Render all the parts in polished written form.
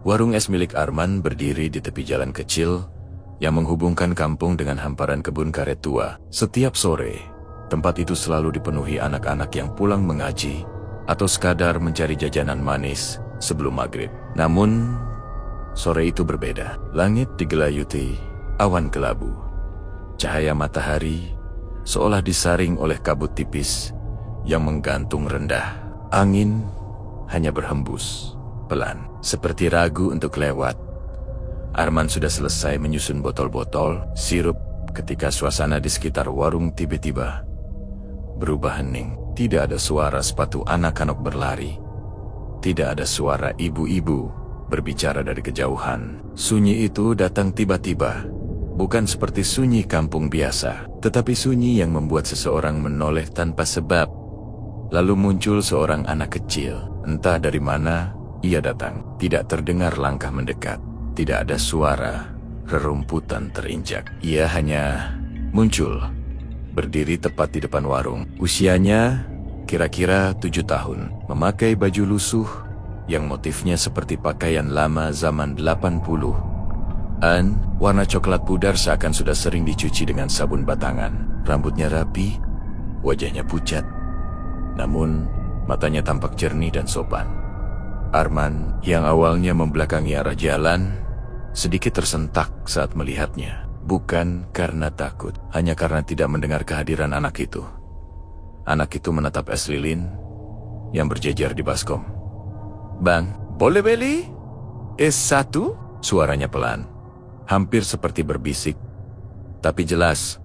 Warung es milik Arman berdiri di tepi jalan kecil yang menghubungkan kampung dengan hamparan kebun karet tua. Setiap sore, tempat itu selalu dipenuhi anak-anak yang pulang mengaji atau sekadar mencari jajanan manis sebelum maghrib. Namun, sore itu berbeda. Langit digelayuti awan kelabu. Cahaya matahari seolah disaring oleh kabut tipis yang menggantung rendah. Angin hanya berhembus pelan, seperti ragu untuk lewat. Arman sudah selesai menyusun botol-botol sirup ketika suasana di sekitar warung tiba-tiba berubah hening. Tidak ada suara sepatu anak-anak berlari. Tidak ada suara ibu-ibu berbicara dari kejauhan. Sunyi itu datang tiba-tiba. Bukan seperti sunyi kampung biasa, tetapi sunyi yang membuat seseorang menoleh tanpa sebab. Lalu muncul seorang anak kecil. Entah dari mana ia datang. Tidak terdengar langkah mendekat. Tidak ada suara rerumputan terinjak. Ia hanya muncul, berdiri tepat di depan warung. Usianya kira-kira 7 tahun. Memakai baju lusuh yang motifnya seperti pakaian lama zaman 80-an. Warna coklat pudar seakan sudah sering dicuci dengan sabun batangan. Rambutnya rapi, wajahnya pucat. Namun, matanya tampak jernih dan sopan. Arman, yang awalnya membelakangi arah jalan, sedikit tersentak saat melihatnya. Bukan karena takut, hanya karena tidak mendengar kehadiran anak itu. Anak itu menatap es lilin yang berjejer di baskom. "Bang, boleh beli es satu?" Suaranya pelan, hampir seperti berbisik, tapi jelas.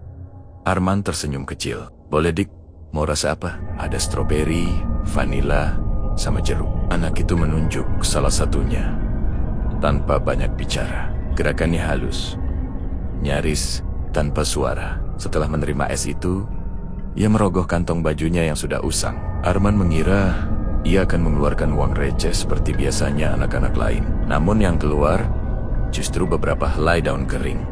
Arman tersenyum kecil. "Boleh dik, mau rasa apa? Ada stroberi, vanila, sama jeruk." Anak itu menunjuk salah satunya. Tanpa banyak bicara, gerakannya halus, nyaris tanpa suara. Setelah menerima es itu, ia merogoh kantong bajunya yang sudah usang. Arman mengira ia akan mengeluarkan uang receh seperti biasanya anak-anak lain. Namun yang keluar justru beberapa helai daun kering.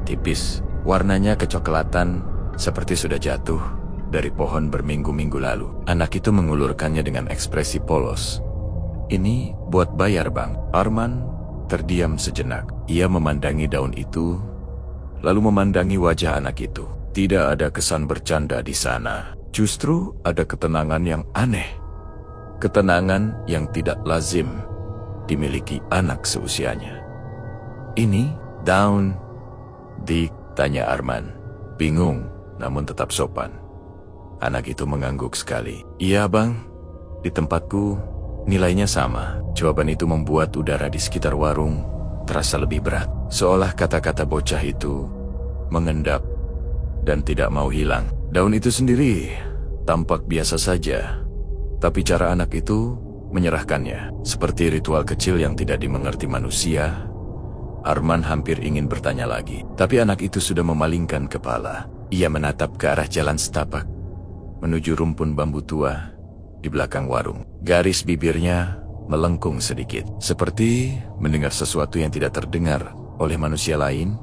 Tipis, warnanya kecoklatan seperti sudah jatuh dari pohon berminggu-minggu lalu. Anak itu mengulurkannya dengan ekspresi polos. "Ini buat bayar, Bang." Arman terdiam sejenak. Ia memandangi daun itu, lalu memandangi wajah anak itu. Tidak ada kesan bercanda di sana. Justru ada ketenangan yang aneh. Ketenangan yang tidak lazim dimiliki anak seusianya. "Ini daun, Dik?" tanya Arman. Bingung, namun tetap sopan. Anak itu mengangguk sekali. "Iya, Bang. Di tempatku nilainya sama." Jawaban itu membuat udara di sekitar warung terasa lebih berat. Seolah kata-kata bocah itu mengendap dan tidak mau hilang. Daun itu sendiri tampak biasa saja, tapi cara anak itu menyerahkannya seperti ritual kecil yang tidak dimengerti manusia. Arman hampir ingin bertanya lagi, tapi anak itu sudah memalingkan kepala. Ia menatap ke arah jalan setapak menuju rumpun bambu tua di belakang warung. Garis bibirnya melengkung sedikit, seperti mendengar sesuatu yang tidak terdengar oleh manusia lain.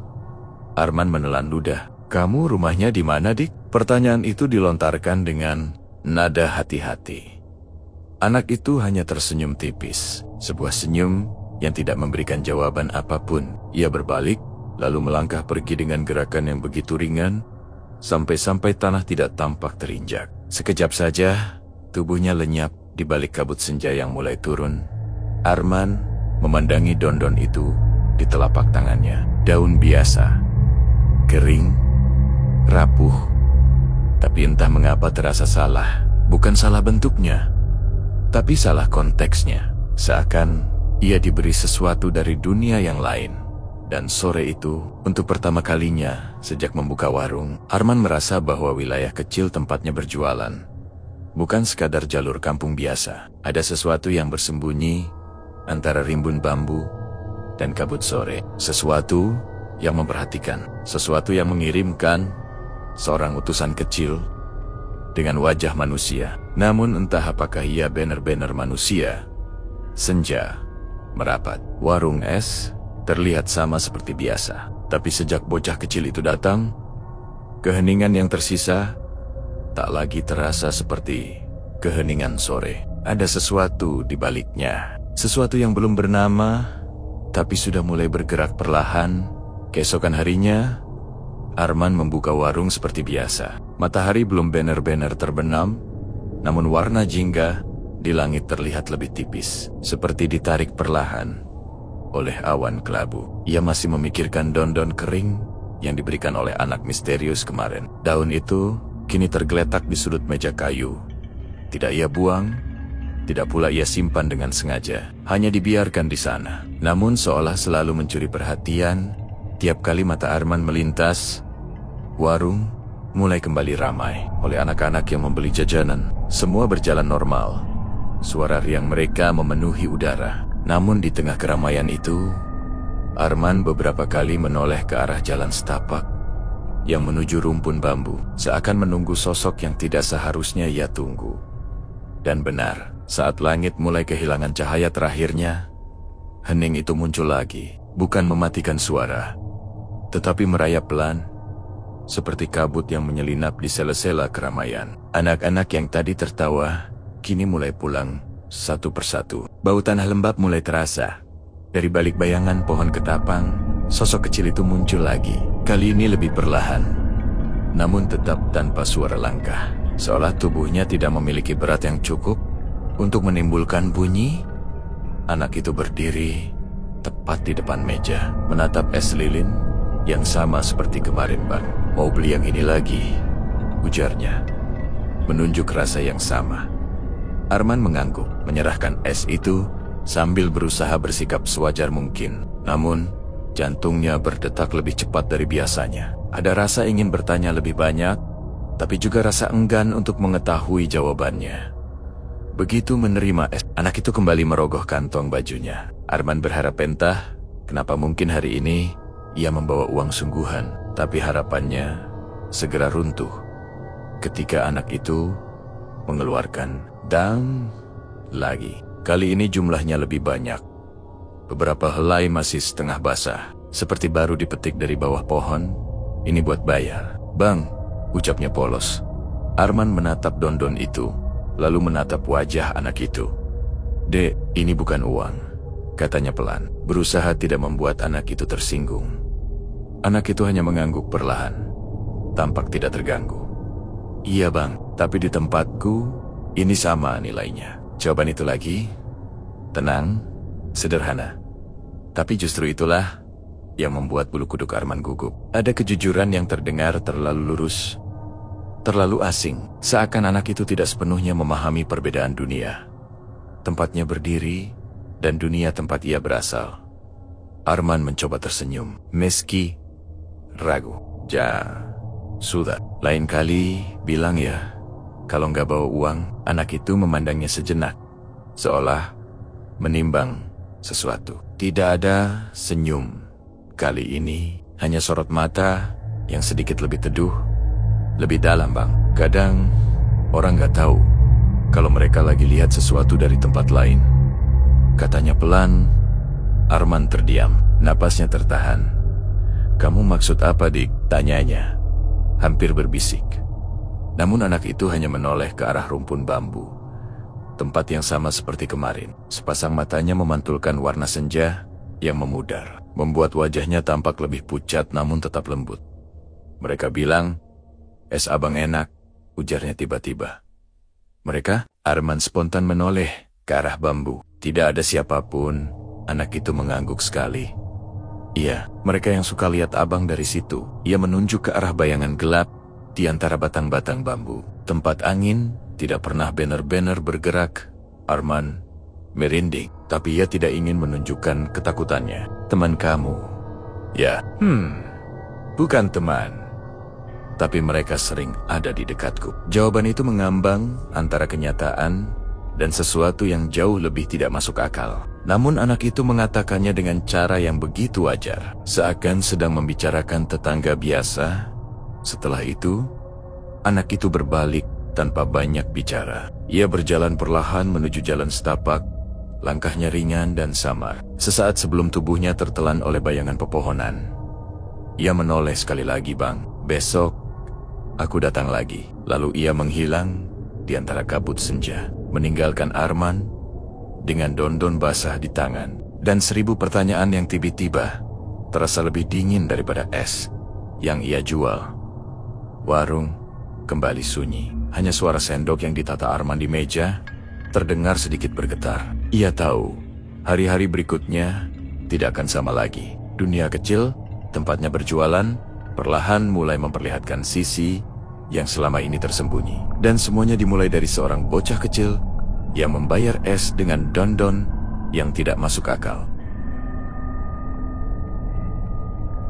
Arman menelan ludah. "Kamu rumahnya di mana, Dik?" Pertanyaan itu dilontarkan dengan nada hati-hati. Anak itu hanya tersenyum tipis, sebuah senyum yang tidak memberikan jawaban apapun. Ia berbalik, lalu melangkah pergi dengan gerakan yang begitu ringan, sampai-sampai tanah tidak tampak terinjak. Sekejap saja, tubuhnya lenyap di balik kabut senja yang mulai turun. Arman memandangi dondon itu di telapak tangannya. Daun biasa, kering, rapuh, tapi entah mengapa terasa salah. Bukan salah bentuknya, tapi salah konteksnya. Seakan ia diberi sesuatu dari dunia yang lain. Dan sore itu, untuk pertama kalinya sejak membuka warung, Arman merasa bahwa wilayah kecil tempatnya berjualan bukan sekadar jalur kampung biasa. Ada sesuatu yang bersembunyi antara rimbun bambu dan kabut sore. Sesuatu yang memperhatikan. Sesuatu yang mengirimkan seorang utusan kecil dengan wajah manusia. Namun entah apakah ia benar-benar manusia. Senja merapat. Warung es terlihat sama seperti biasa. Tapi sejak bocah kecil itu datang, keheningan yang tersisa tak lagi terasa seperti keheningan sore. Ada sesuatu di baliknya. Sesuatu yang belum bernama, tapi sudah mulai bergerak perlahan. Keesokan harinya, Arman membuka warung seperti biasa. Matahari belum benar-benar terbenam, namun warna jingga di langit terlihat lebih tipis, seperti ditarik perlahan oleh awan kelabu. Ia masih memikirkan daun-daun kering yang diberikan oleh anak misterius kemarin. Daun itu kini tergeletak di sudut meja kayu. Tidak ia buang, tidak pula ia simpan dengan sengaja. Hanya dibiarkan di sana. Namun seolah selalu mencuri perhatian, tiap kali mata Arman melintas, warung mulai kembali ramai oleh anak-anak yang membeli jajanan. Semua berjalan normal. Suara riang mereka memenuhi udara. Namun di tengah keramaian itu, Arman beberapa kali menoleh ke arah jalan setapak yang menuju rumpun bambu, seakan menunggu sosok yang tidak seharusnya ia tunggu. Dan benar, saat langit mulai kehilangan cahaya terakhirnya, hening itu muncul lagi, bukan mematikan suara, tetapi merayap pelan, seperti kabut yang menyelinap di sela-sela keramaian. Anak-anak yang tadi tertawa, kini mulai pulang satu persatu. Bau tanah lembab mulai terasa. Dari balik bayangan pohon ketapang, sosok kecil itu muncul lagi. Kali ini lebih perlahan, namun tetap tanpa suara langkah. Seolah tubuhnya tidak memiliki berat yang cukup untuk menimbulkan bunyi. Anak itu berdiri tepat di depan meja, menatap es lilin yang sama seperti kemarin. Bang, mau beli yang ini lagi, ujarnya, menunjuk rasa yang sama. Arman mengangguk, menyerahkan es itu sambil berusaha bersikap sewajar mungkin. Namun, jantungnya berdetak lebih cepat dari biasanya. Ada rasa ingin bertanya lebih banyak, tapi juga rasa enggan untuk mengetahui jawabannya. Begitu menerima es, anak itu kembali merogoh kantong bajunya. Arman berharap entah kenapa mungkin hari ini ia membawa uang sungguhan, tapi harapannya segera runtuh ketika anak itu mengeluarkan dan lagi. Kali ini jumlahnya lebih banyak. Beberapa helai masih setengah basah, seperti baru dipetik dari bawah pohon. Ini buat bayar. Bang, ucapnya polos. Arman menatap don-don itu, lalu menatap wajah anak itu. Dek, ini bukan uang, katanya pelan, berusaha tidak membuat anak itu tersinggung. Anak itu hanya mengangguk perlahan, tampak tidak terganggu. Iya bang, tapi di tempatku ini sama nilainya. Jawaban itu lagi tenang, sederhana. Tapi justru itulah yang membuat bulu kuduk Arman gugup. Ada kejujuran yang terdengar terlalu lurus, terlalu asing, seakan anak itu tidak sepenuhnya memahami perbedaan dunia. Tempatnya berdiri, dan dunia tempat ia berasal. Arman mencoba tersenyum, meski ragu. Sudah, lain kali bilang ya, kalau nggak bawa uang. Anak itu memandangnya sejenak, seolah menimbang sesuatu. Tidak ada senyum. Kali ini hanya sorot mata yang sedikit lebih teduh, lebih dalam bang. Kadang orang nggak tahu kalau mereka lagi lihat sesuatu dari tempat lain, katanya pelan. Arman terdiam, napasnya tertahan. Kamu maksud apa dik? Tanyanya, hampir berbisik. Namun anak itu hanya menoleh ke arah rumpun bambu, tempat yang sama seperti kemarin. Sepasang matanya memantulkan warna senja yang memudar, membuat wajahnya tampak lebih pucat namun tetap lembut. Mereka bilang, es abang enak, ujarnya tiba-tiba. Mereka? Arman spontan menoleh ke arah bambu. Tidak ada siapapun. Anak itu mengangguk sekali. Iya, mereka yang suka lihat abang dari situ. Ia menunjuk ke arah bayangan gelap di antara batang-batang bambu. Tempat angin tidak pernah benar-benar bergerak. Arman merinding, tapi ia tidak ingin menunjukkan ketakutannya. Teman kamu? Ya, bukan teman. Tapi mereka sering ada di dekatku. Jawaban itu mengambang antara kenyataan dan sesuatu yang jauh lebih tidak masuk akal. Namun anak itu mengatakannya dengan cara yang begitu wajar, seakan sedang membicarakan tetangga biasa. Setelah itu, anak itu berbalik tanpa banyak bicara. Ia berjalan perlahan menuju jalan setapak, langkahnya ringan dan samar. Sesaat sebelum tubuhnya tertelan oleh bayangan pepohonan, ia menoleh sekali lagi, bang. Besok, aku datang lagi. Lalu ia menghilang di antara kabut senja, meninggalkan Arman dengan don-don basah di tangan dan 1000 pertanyaan yang tiba-tiba terasa lebih dingin daripada es yang ia jual. Warung kembali sunyi. Hanya suara sendok yang ditata Arman di meja terdengar sedikit bergetar. Ia tahu hari-hari berikutnya tidak akan sama lagi. Dunia kecil, tempatnya berjualan, perlahan mulai memperlihatkan sisi yang selama ini tersembunyi. Dan semuanya dimulai dari seorang bocah kecil yang membayar es dengan don-don yang tidak masuk akal.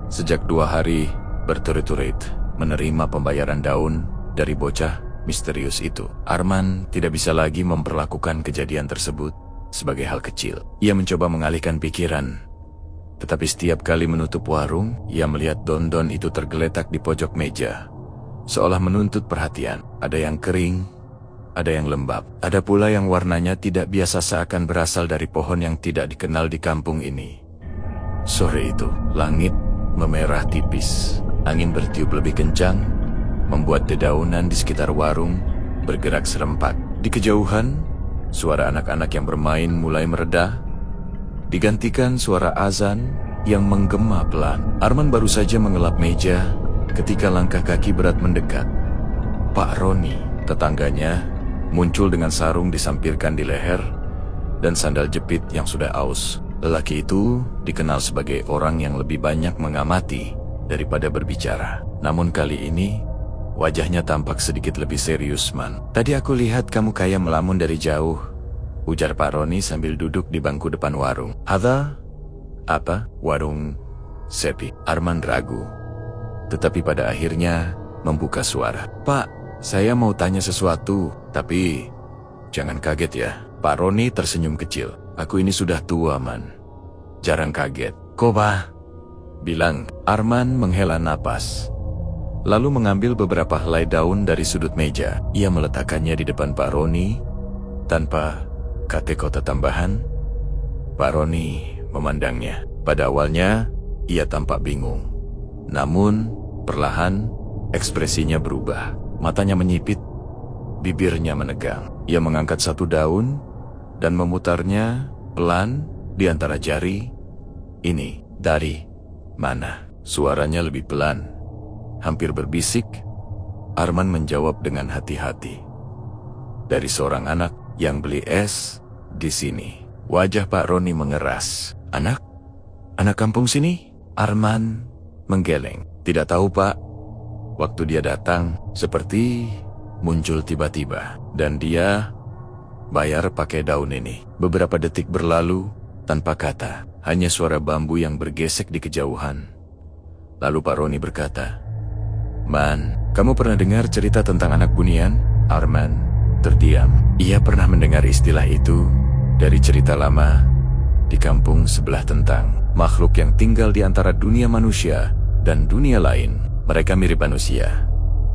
Sejak 2 hari berturut-turut menerima pembayaran daun dari bocah misterius itu, Arman tidak bisa lagi memperlakukan kejadian tersebut sebagai hal kecil. Ia mencoba mengalihkan pikiran, tetapi setiap kali menutup warung, ia melihat don-don itu tergeletak di pojok meja, seolah menuntut perhatian. Ada yang kering, ada yang lembab, ada pula yang warnanya tidak biasa seakan berasal dari pohon yang tidak dikenal di kampung ini. Sore itu, langit memerah tipis. Angin bertiup lebih kencang, membuat dedaunan di sekitar warung bergerak serempak. Di kejauhan, suara anak-anak yang bermain mulai mereda, digantikan suara azan yang menggema pelan. Arman baru saja mengelap meja ketika langkah kaki berat mendekat. Pak Roni, tetangganya, muncul dengan sarung disampirkan di leher dan sandal jepit yang sudah aus. Lelaki itu dikenal sebagai orang yang lebih banyak mengamati daripada berbicara. Namun kali ini, wajahnya tampak sedikit lebih serius, Man. Tadi aku lihat kamu kayak melamun dari jauh, ujar Pak Roni sambil duduk di bangku depan warung. Ada? Apa? Warung sepi. Arman ragu, tetapi pada akhirnya membuka suara. Pak, saya mau tanya sesuatu, tapi jangan kaget ya. Pak Roni tersenyum kecil. Aku ini sudah tua, Man. Jarang kaget. Koba, bilang. Arman menghela napas, lalu mengambil beberapa helai daun dari sudut meja. Ia meletakkannya di depan Pak Roni tanpa kata-kata tambahan. Pak Roni memandangnya. Pada awalnya, ia tampak bingung. Namun, perlahan, ekspresinya berubah. Matanya menyipit, bibirnya menegang. Ia mengangkat satu daun dan memutarnya pelan di antara jari. Ini dari mana? Suaranya lebih pelan, hampir berbisik. Arman menjawab dengan hati-hati. Dari seorang anak yang beli es di sini. Wajah Pak Roni mengeras. Anak? Anak kampung sini? Arman menggeleng. Tidak tahu, Pak. Waktu dia datang, seperti muncul tiba-tiba. Dan dia bayar pakai daun ini. Beberapa detik berlalu tanpa kata, hanya suara bambu yang bergesek di kejauhan. Lalu Pak Roni berkata, Man, kamu pernah dengar cerita tentang anak bunian? Arman terdiam. Ia pernah mendengar istilah itu dari cerita lama di kampung sebelah tentang makhluk yang tinggal di antara dunia manusia dan dunia lain. Mereka mirip manusia,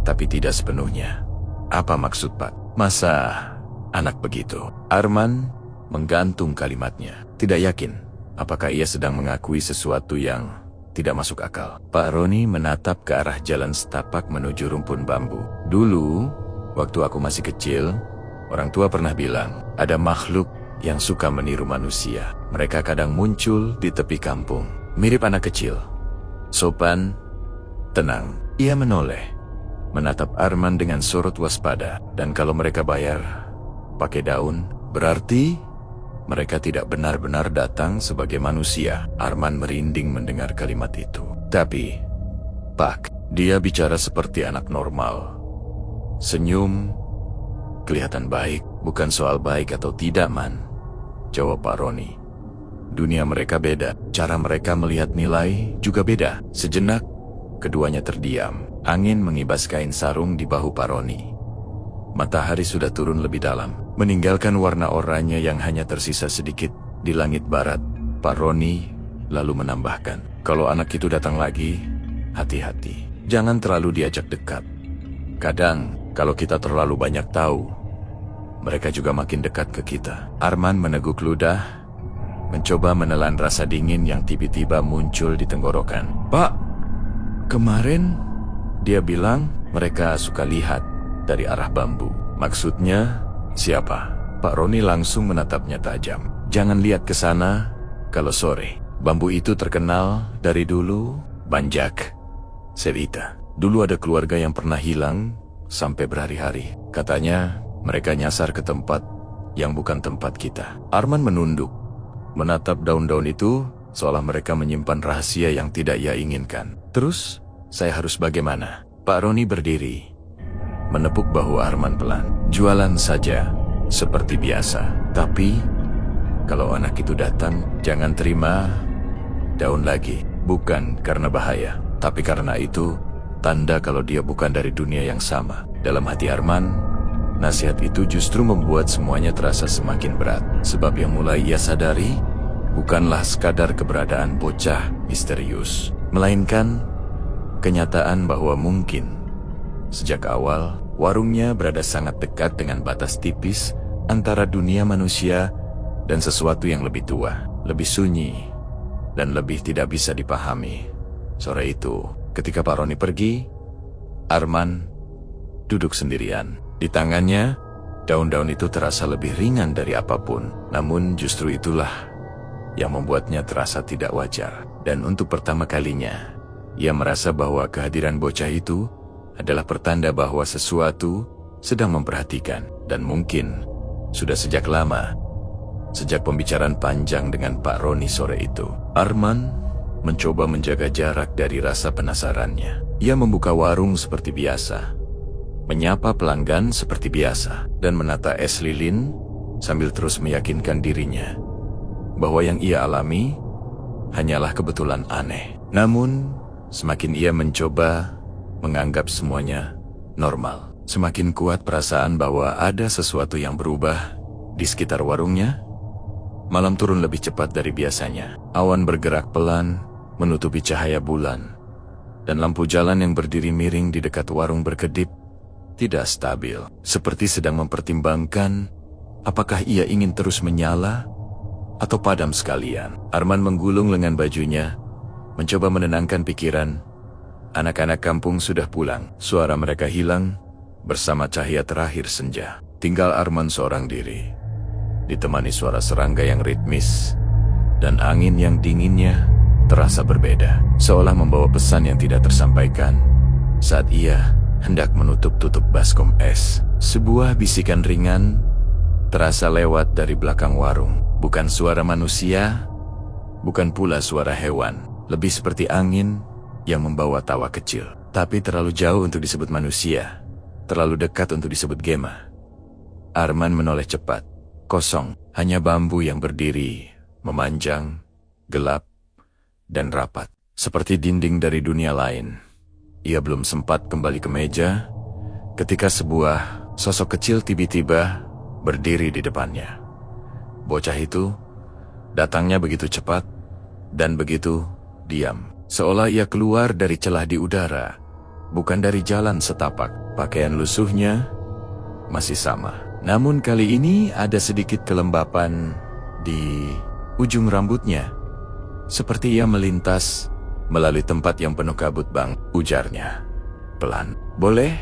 tapi tidak sepenuhnya. Apa maksud, Pak? Masa anak begitu? Arman menggantung kalimatnya. Tidak yakin apakah ia sedang mengakui sesuatu yang tidak masuk akal. Pak Roni menatap ke arah jalan setapak menuju rumpun bambu. Dulu, waktu aku masih kecil, orang tua pernah bilang, ada makhluk yang suka meniru manusia. Mereka kadang muncul di tepi kampung, mirip anak kecil. Sopan, tenang. Ia menoleh, menatap Arman dengan sorot waspada. Dan kalau mereka bayar pakai daun, berarti mereka tidak benar-benar datang sebagai manusia. Arman merinding mendengar kalimat itu. Tapi, Pak, dia bicara seperti anak normal. Senyum, kelihatan baik. Bukan soal baik atau tidak, Man, jawab Pak Roni. Dunia mereka beda, cara mereka melihat nilai juga beda. Sejenak, keduanya terdiam. Angin mengibas kain sarung di bahu Pak Roni. Matahari sudah turun lebih dalam, meninggalkan warna oranye yang hanya tersisa sedikit di langit barat. Pak Roni lalu menambahkan, kalau anak itu datang lagi, hati-hati. Jangan terlalu diajak dekat. Kadang, kalau kita terlalu banyak tahu, mereka juga makin dekat ke kita. Arman meneguk ludah, mencoba menelan rasa dingin yang tiba-tiba muncul di tenggorokan. Pak, kemarin dia bilang mereka suka lihat dari arah bambu. Maksudnya siapa? Pak Roni langsung menatapnya tajam. Jangan lihat ke sana, Kalau sore, bambu itu terkenal dari dulu banjak. Cerita, dulu ada keluarga yang pernah hilang sampai berhari-hari. Katanya mereka nyasar ke tempat yang bukan tempat kita. Arman menunduk, menatap daun-daun itu seolah mereka menyimpan rahasia yang tidak ia inginkan. Terus, saya harus bagaimana? Pak Roni berdiri, menepuk bahu Arman pelan. Jualan saja, seperti biasa. Tapi, kalau anak itu datang, jangan terima daun lagi. Bukan karena bahaya, tapi karena itu tanda kalau dia bukan dari dunia yang sama. Dalam hati Arman, nasihat itu justru membuat semuanya terasa semakin berat. Sebab yang mulai ia sadari bukanlah sekadar keberadaan bocah misterius, melainkan kenyataan bahwa mungkin sejak awal warungnya berada sangat dekat dengan batas tipis antara dunia manusia dan sesuatu yang lebih tua, lebih sunyi, dan lebih tidak bisa dipahami. Sore itu, ketika Pak Roni pergi, Arman duduk sendirian. Di tangannya, daun-daun itu terasa lebih ringan dari apapun. Namun justru itulah yang membuatnya terasa tidak wajar. Dan untuk pertama kalinya, ia merasa bahwa kehadiran bocah itu adalah pertanda bahwa sesuatu sedang memperhatikan. Dan mungkin sudah sejak lama, sejak pembicaraan panjang dengan Pak Roni sore itu. Arman mencoba menjaga jarak dari rasa penasarannya. Ia membuka warung seperti biasa, menyapa pelanggan seperti biasa, dan menata es lilin sambil terus meyakinkan dirinya bahwa yang ia alami hanyalah kebetulan aneh. Namun, semakin ia mencoba menganggap semuanya normal, semakin kuat perasaan bahwa ada sesuatu yang berubah di sekitar warungnya. Malam turun lebih cepat dari biasanya. Awan bergerak pelan, menutupi cahaya bulan. Dan lampu jalan yang berdiri miring di dekat warung berkedip, tidak stabil. Seperti sedang mempertimbangkan, apakah ia ingin terus menyala, atau padam sekalian. Arman menggulung lengan bajunya, mencoba menenangkan pikiran. Anak-anak kampung sudah pulang. Suara mereka hilang, bersama cahaya terakhir senja. Tinggal Arman seorang diri, ditemani suara serangga yang ritmis, dan angin yang dinginnya terasa berbeda, seolah membawa pesan yang tidak tersampaikan saat ia hendak menutup-tutup baskom es. Sebuah bisikan ringan terasa lewat dari belakang warung. Bukan suara manusia, bukan pula suara hewan. Lebih seperti angin yang membawa tawa kecil. Tapi terlalu jauh untuk disebut manusia, terlalu dekat untuk disebut gema. Arman menoleh cepat. Kosong, hanya bambu yang berdiri, memanjang, gelap, dan rapat. Seperti dinding dari dunia lain. Ia belum sempat kembali ke meja, ketika sebuah sosok kecil tiba-tiba berdiri di depannya. Bocah itu datangnya begitu cepat, dan begitu diam. Seolah ia keluar dari celah di udara, bukan dari jalan setapak. Pakaian lusuhnya masih sama. Namun kali ini ada sedikit kelembapan di ujung rambutnya. Seperti ia melintas melalui tempat yang penuh kabut. Bang, ujarnya pelan. Boleh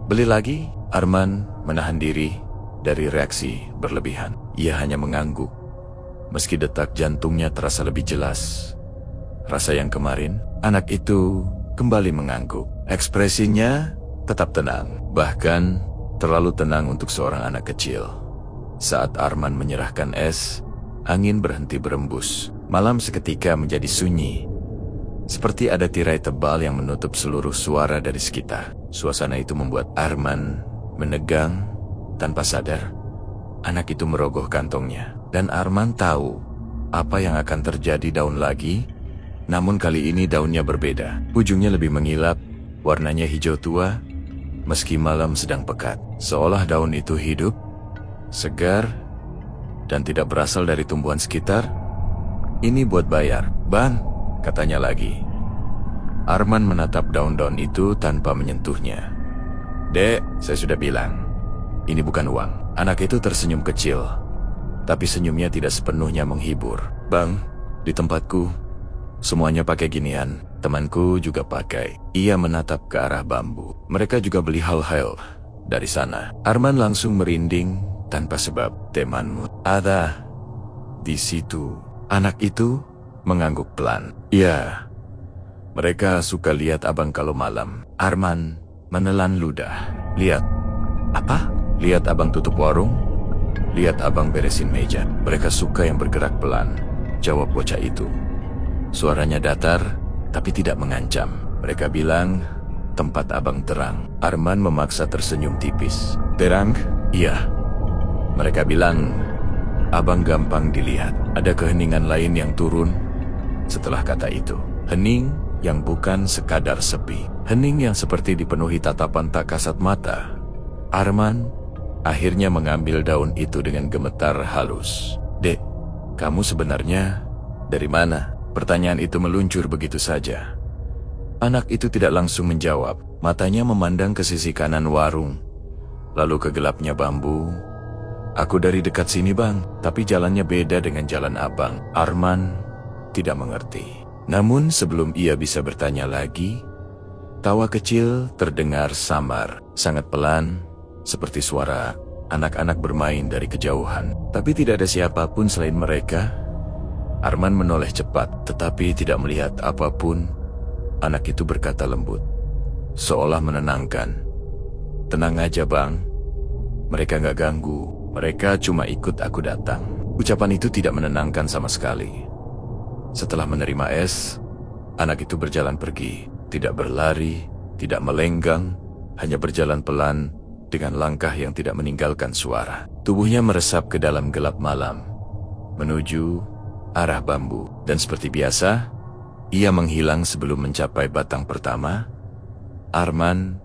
beli lagi? Arman menahan diri dari reaksi berlebihan. Ia hanya mengangguk, meski detak jantungnya terasa lebih jelas. Rasa yang kemarin, anak itu kembali mengangguk. Ekspresinya tetap tenang, bahkan terlalu tenang untuk seorang anak kecil. Saat Arman menyerahkan es, angin berhenti berembus. Malam seketika menjadi sunyi, seperti ada tirai tebal yang menutup seluruh suara dari sekitar. Suasana itu membuat Arman menegang tanpa sadar. Anak itu merogoh kantongnya, dan Arman tahu apa yang akan terjadi. Daun lagi, namun kali ini daunnya berbeda. Ujungnya lebih mengilap, warnanya hijau tua, meski malam sedang pekat. Seolah daun itu hidup, segar, dan tidak berasal dari tumbuhan sekitar. Ini buat bayar. Bang, katanya lagi. Arman menatap daun-daun itu tanpa menyentuhnya. Dek, saya sudah bilang, ini bukan uang. Anak itu tersenyum kecil, tapi senyumnya tidak sepenuhnya menghibur. Bang, di tempatku, semuanya pakai ginian. Temanku juga pakai. Ia menatap ke arah bambu. Mereka juga beli hal-hal dari sana. Arman langsung merinding tanpa sebab. Temanmu ada di situ. Anak itu mengangguk pelan. Ya, mereka suka lihat abang kalau malam. Arman menelan ludah. Lihat. Apa? Lihat abang tutup warung? Lihat abang beresin meja. Mereka suka yang bergerak pelan, jawab bocah itu. Suaranya datar, tapi tidak mengancam. Mereka bilang, tempat abang terang. Arman memaksa tersenyum tipis. Terang? Iya. Mereka bilang, abang gampang dilihat. Ada keheningan lain yang turun setelah kata itu. Hening yang bukan sekadar sepi. Hening yang seperti dipenuhi tatapan tak kasat mata. Arman akhirnya mengambil daun itu dengan gemetar halus. Dek, kamu sebenarnya dari mana? Pertanyaan itu meluncur begitu saja. Anak itu tidak langsung menjawab. Matanya memandang ke sisi kanan warung, lalu ke gelapnya bambu. Aku dari dekat sini bang, tapi jalannya beda dengan jalan abang. Arman tidak mengerti. Namun sebelum ia bisa bertanya lagi, tawa kecil terdengar samar, sangat pelan, seperti suara anak-anak bermain dari kejauhan. Tapi tidak ada siapapun selain mereka. Arman menoleh cepat, tetapi tidak melihat apapun. Anak itu berkata lembut, seolah menenangkan. Tenang aja bang, mereka gak ganggu. Mereka cuma ikut aku datang. Ucapan itu tidak menenangkan sama sekali. Setelah menerima es, anak itu berjalan pergi. Tidak berlari, tidak melenggang, hanya berjalan pelan dengan langkah yang tidak meninggalkan suara. Tubuhnya meresap ke dalam gelap malam, menuju arah bambu. Dan seperti biasa, ia menghilang sebelum mencapai batang pertama. Arman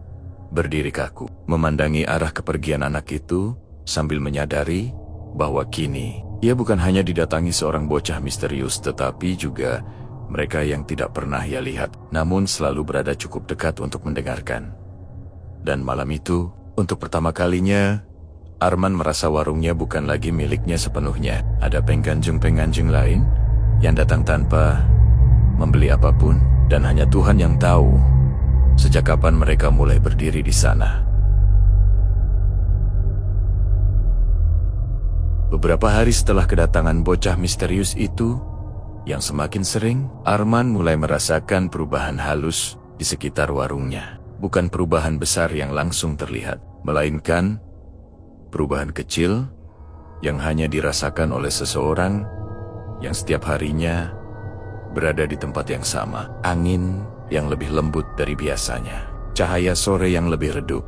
berdiri kaku, memandangi arah kepergian anak itu, sambil menyadari bahwa kini ia bukan hanya didatangi seorang bocah misterius, tetapi juga mereka yang tidak pernah ia lihat, namun selalu berada cukup dekat untuk mendengarkan. Dan malam itu, untuk pertama kalinya, Arman merasa warungnya bukan lagi miliknya sepenuhnya. Ada pengganjeng-pengganjeng lain yang datang tanpa membeli apapun, dan hanya Tuhan yang tahu sejak kapan mereka mulai berdiri di sana. Beberapa hari setelah kedatangan bocah misterius itu, yang semakin sering, Arman mulai merasakan perubahan halus di sekitar warungnya. Bukan perubahan besar yang langsung terlihat, melainkan perubahan kecil yang hanya dirasakan oleh seseorang yang setiap harinya berada di tempat yang sama. Angin yang lebih lembut dari biasanya, cahaya sore yang lebih redup,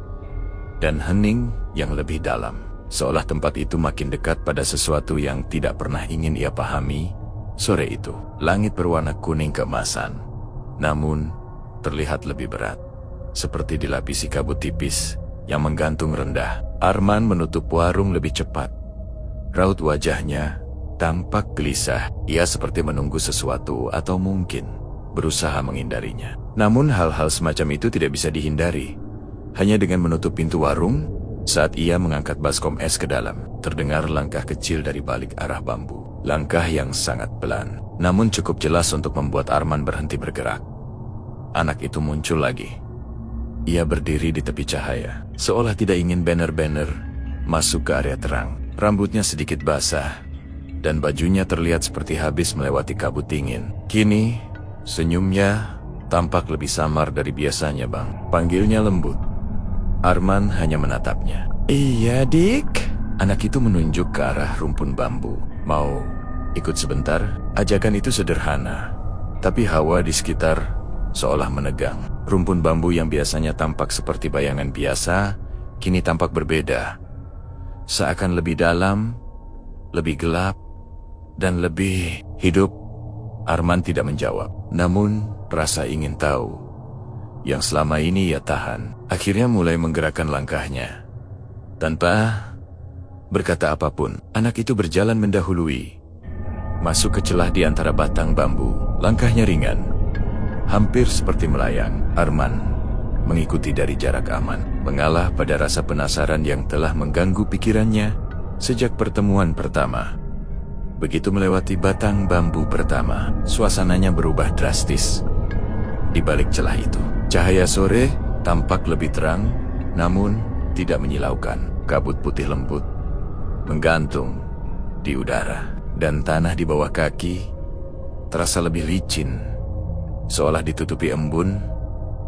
dan hening yang lebih dalam. Seolah tempat itu makin dekat pada sesuatu yang tidak pernah ingin ia pahami. Sore itu, langit berwarna kuning keemasan, namun terlihat lebih berat, seperti dilapisi kabut tipis yang menggantung rendah. Arman menutup warung lebih cepat. Raut wajahnya tampak gelisah. Ia seperti menunggu sesuatu atau mungkin berusaha menghindarinya. Namun hal-hal semacam itu tidak bisa dihindari. Hanya dengan menutup pintu warung, saat ia mengangkat baskom es ke dalam, terdengar langkah kecil dari balik arah bambu. Langkah yang sangat pelan, namun cukup jelas untuk membuat Arman berhenti bergerak. Anak itu muncul lagi. Ia berdiri di tepi cahaya, seolah tidak ingin banner-banner masuk ke area terang. Rambutnya sedikit basah, dan bajunya terlihat seperti habis melewati kabut dingin. Kini, senyumnya tampak lebih samar dari biasanya bang. Panggilnya lembut. Arman hanya menatapnya. Iya dik. Anak itu menunjuk ke arah rumpun bambu. Mau ikut sebentar? Ajakan itu sederhana, tapi hawa di sekitar seolah menegang. Rumpun bambu yang biasanya tampak seperti bayangan biasa, kini tampak berbeda. Seakan lebih dalam, lebih gelap, dan lebih hidup. Arman tidak menjawab, namun rasa ingin tahu yang selama ini ia tahan akhirnya mulai menggerakkan langkahnya. Tanpa berkata apapun, anak itu berjalan mendahului, masuk ke celah di antara batang bambu. Langkahnya ringan, hampir seperti melayang. Arman mengikuti dari jarak aman, mengalah pada rasa penasaran yang telah mengganggu pikirannya sejak pertemuan pertama. Begitu melewati batang bambu pertama, suasananya berubah drastis. Di balik celah itu, cahaya sore tampak lebih terang, namun tidak menyilaukan. Kabut putih lembut menggantung di udara. dan tanah di bawah kaki terasa lebih licin, seolah ditutupi embun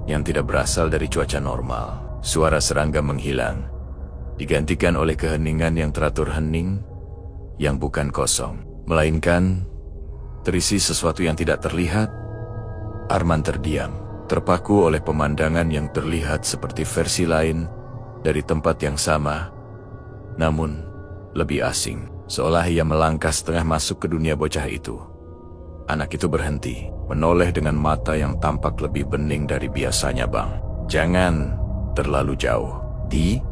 yang tidak berasal dari cuaca normal. Suara serangga menghilang, digantikan oleh keheningan yang teratur hening, yang bukan kosong, melainkan terisi sesuatu yang tidak terlihat. Arman terdiam, terpaku oleh pemandangan yang terlihat seperti versi lain dari tempat yang sama, namun lebih asing, seolah ia melangkah setengah masuk ke dunia bocah itu. Anak itu berhenti, menoleh dengan mata yang tampak lebih bening dari biasanya. Bang, jangan terlalu jauh. Di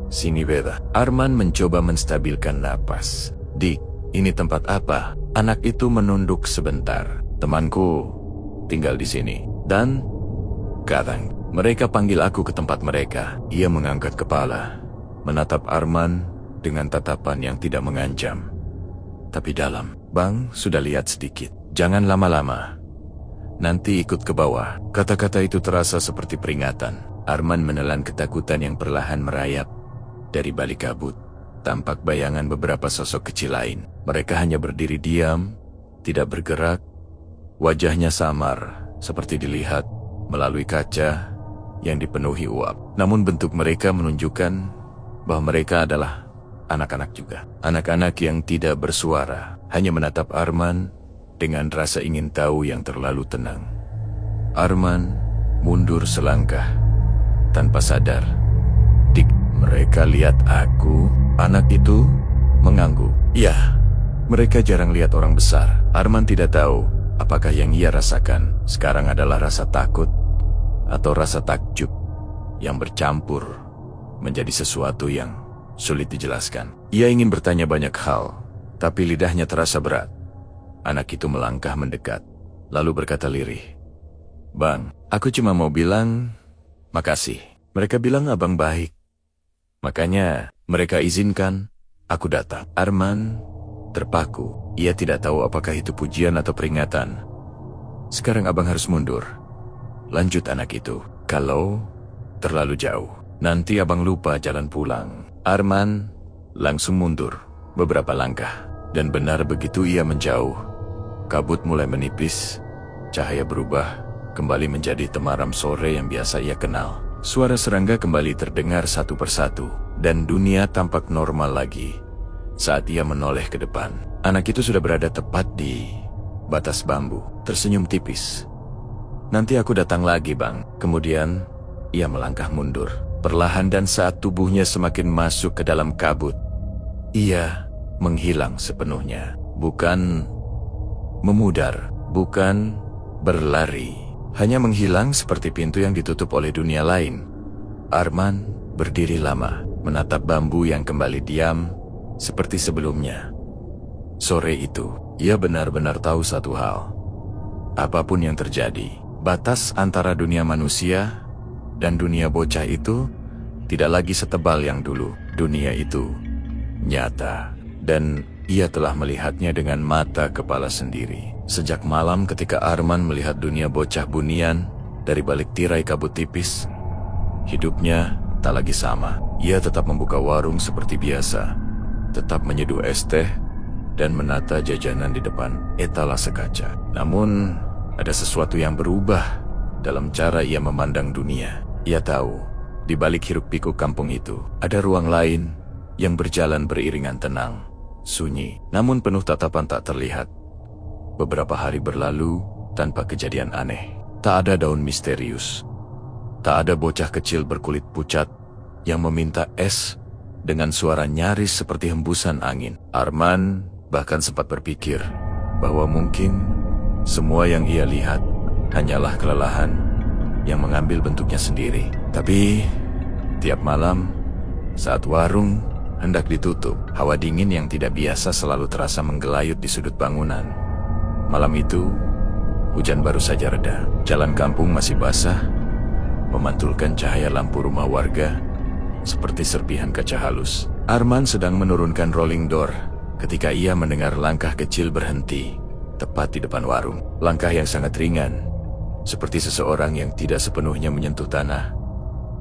sini beda. Arman mencoba menstabilkan napas. Dik, ini tempat apa? Anak itu menunduk sebentar. Temanku tinggal di sini. Dan kadang mereka panggil aku ke tempat mereka. Ia mengangkat kepala, menatap Arman dengan tatapan yang tidak mengancam, tapi dalam. Bang, sudah lihat sedikit. Jangan lama-lama. Nanti ikut ke bawah. Kata-kata itu terasa seperti peringatan. Arman menelan ketakutan yang perlahan merayap. Dari balik kabut, tampak bayangan beberapa sosok kecil lain. Mereka hanya berdiri diam, tidak bergerak. Wajahnya samar, seperti dilihat melalui kaca yang dipenuhi uap. Namun bentuk mereka menunjukkan bahwa mereka adalah anak-anak juga. Anak-anak yang tidak bersuara, hanya menatap Arman dengan rasa ingin tahu yang terlalu tenang. Arman mundur selangkah, tanpa sadar. Dik, mereka lihat aku? Anak itu mengangguk. Ya, mereka jarang lihat orang besar. Arman tidak tahu apakah yang ia rasakan sekarang adalah rasa takut atau rasa takjub yang bercampur menjadi sesuatu yang sulit dijelaskan. Ia ingin bertanya banyak hal, tapi lidahnya terasa berat. Anak itu melangkah mendekat, lalu berkata lirih, Bang, aku cuma mau bilang makasih. Mereka bilang abang baik. Makanya mereka izinkan aku datang. Arman terpaku. Ia tidak tahu apakah itu pujian atau peringatan. Sekarang abang harus mundur. Lanjut anak itu. Kalau terlalu jauh, nanti abang lupa jalan pulang. Arman langsung mundur beberapa langkah. Dan benar begitu ia menjauh, kabut mulai menipis, cahaya berubah, kembali menjadi temaram sore yang biasa ia kenal. Suara serangga kembali terdengar satu persatu, dan dunia tampak normal lagi. Saat ia menoleh ke depan, anak itu sudah berada tepat di batas bambu, tersenyum tipis. Nanti aku datang lagi, Bang. Kemudian, ia melangkah mundur, perlahan, dan saat tubuhnya semakin masuk ke dalam kabut, ia menghilang sepenuhnya. Bukan memudar, bukan berlari, hanya menghilang seperti pintu yang ditutup oleh dunia lain. Arman berdiri lama, menatap bambu yang kembali diam seperti sebelumnya. Sore itu, ia benar-benar tahu satu hal. Apapun yang terjadi, batas antara dunia manusia dan dunia bocah itu tidak lagi setebal yang dulu. Dunia itu nyata, dan ia telah melihatnya dengan mata kepala sendiri. Sejak malam ketika Arman melihat dunia bocah bunian dari balik tirai kabut tipis, hidupnya tak lagi sama. Ia tetap membuka warung seperti biasa, tetap menyeduh es teh, dan menata jajanan di depan etalase kaca. Namun, ada sesuatu yang berubah dalam cara ia memandang dunia. Ia tahu, di balik hiruk-pikuk kampung itu, ada ruang lain yang berjalan beriringan tenang, sunyi, namun penuh tatapan tak terlihat. Beberapa hari berlalu tanpa kejadian aneh. Tak ada daun misterius. Tak ada bocah kecil berkulit pucat yang meminta es dengan suara nyaris seperti hembusan angin. Arman bahkan sempat berpikir bahwa mungkin semua yang ia lihat hanyalah kelelahan yang mengambil bentuknya sendiri. Tapi tiap malam saat warung hendak ditutup, hawa dingin yang tidak biasa selalu terasa menggelayut di sudut bangunan. Malam itu, hujan baru saja reda. Jalan kampung masih basah, memantulkan cahaya lampu rumah warga seperti serpihan kaca halus. Arman sedang menurunkan rolling door ketika ia mendengar langkah kecil berhenti tepat di depan warung. Langkah yang sangat ringan, seperti seseorang yang tidak sepenuhnya menyentuh tanah.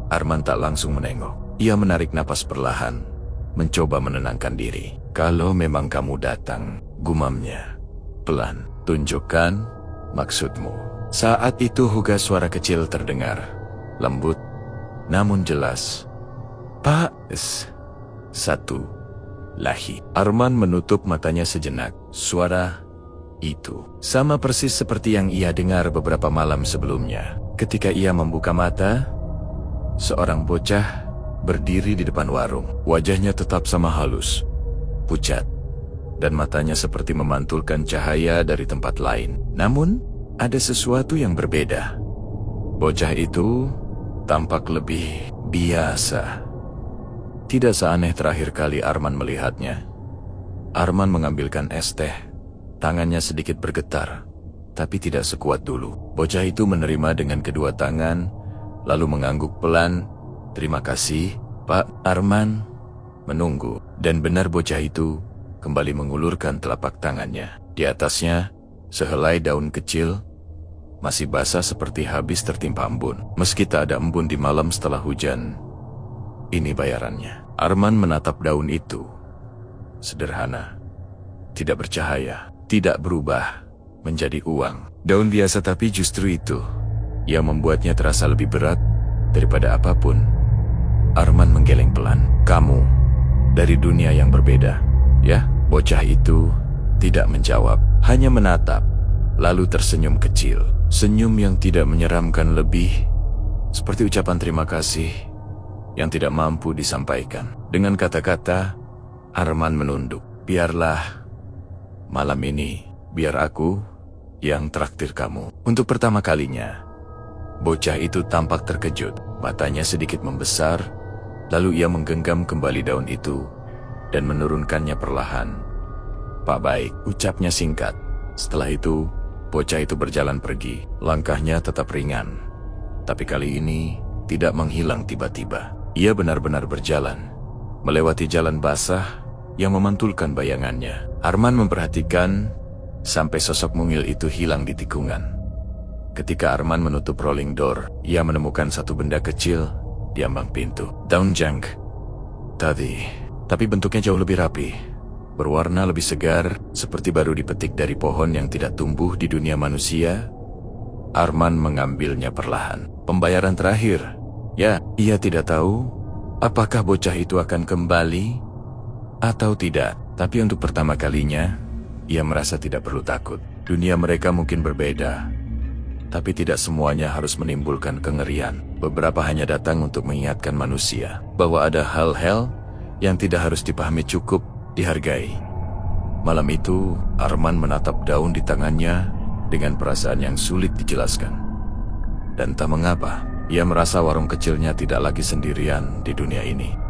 Arman tak langsung menengok. Ia menarik napas perlahan, mencoba menenangkan diri. Kalau memang kamu datang, gumamnya. Pelan, tunjukkan maksudmu. Saat itu Huga suara kecil terdengar. Lembut, namun jelas. Pak, satu. Lahi. Arman menutup matanya sejenak. Suara itu sama persis seperti yang ia dengar beberapa malam sebelumnya. Ketika ia membuka mata, seorang bocah berdiri di depan warung. Wajahnya tetap sama halus, pucat, dan matanya seperti memantulkan cahaya dari tempat lain. Namun, ada sesuatu yang berbeda. Bocah itu tampak lebih biasa. Tidak seaneh terakhir kali Arman melihatnya. Arman mengambilkan es teh. Tangannya sedikit bergetar, tapi tidak sekuat dulu. Bocah itu menerima dengan kedua tangan, lalu mengangguk pelan. Terima kasih, Pak. Arman menunggu, dan benar bocah itu kembali mengulurkan telapak tangannya. Di atasnya, sehelai daun kecil, masih basah seperti habis tertimpa embun. Meski tak ada embun di malam setelah hujan, ini bayarannya. Arman menatap daun itu. Sederhana, tidak bercahaya, tidak berubah menjadi uang. Daun biasa, tapi justru itu yang membuatnya terasa lebih berat daripada apapun. Arman menggeleng pelan. Kamu dari dunia yang berbeda, ya? Bocah itu tidak menjawab, hanya menatap, lalu tersenyum kecil. Senyum yang tidak menyeramkan, lebih seperti ucapan terima kasih yang tidak mampu disampaikan. Dengan kata-kata, Arman menunduk. Biarlah malam ini, biar aku yang traktir kamu. Untuk pertama kalinya, bocah itu tampak terkejut. Matanya sedikit membesar, lalu ia menggenggam kembali daun itu dan menurunkannya perlahan. Pak baik, ucapnya singkat. Setelah itu, bocah itu berjalan pergi. Langkahnya tetap ringan, tapi kali ini tidak menghilang tiba-tiba. Ia benar-benar berjalan, melewati jalan basah yang memantulkan bayangannya. Arman memperhatikan sampai sosok mungil itu hilang di tikungan. Ketika Arman menutup rolling door, ia menemukan satu benda kecil di ambang pintu. Daun jangk tadi, tapi bentuknya jauh lebih rapi, berwarna lebih segar, seperti baru dipetik dari pohon yang tidak tumbuh di dunia manusia. Arman mengambilnya perlahan. Pembayaran terakhir. Ya, ia tidak tahu apakah bocah itu akan kembali atau tidak. Tapi untuk pertama kalinya, ia merasa tidak perlu takut. Dunia mereka mungkin berbeda, tapi tidak semuanya harus menimbulkan kengerian. Beberapa hanya datang untuk mengingatkan manusia bahwa ada hal-hal yang tidak harus dipahami, cukup dihargai. Malam itu, Arman menatap daun di tangannya dengan perasaan yang sulit dijelaskan. Dan tak mengapa, ia merasa warung kecilnya tidak lagi sendirian di dunia ini.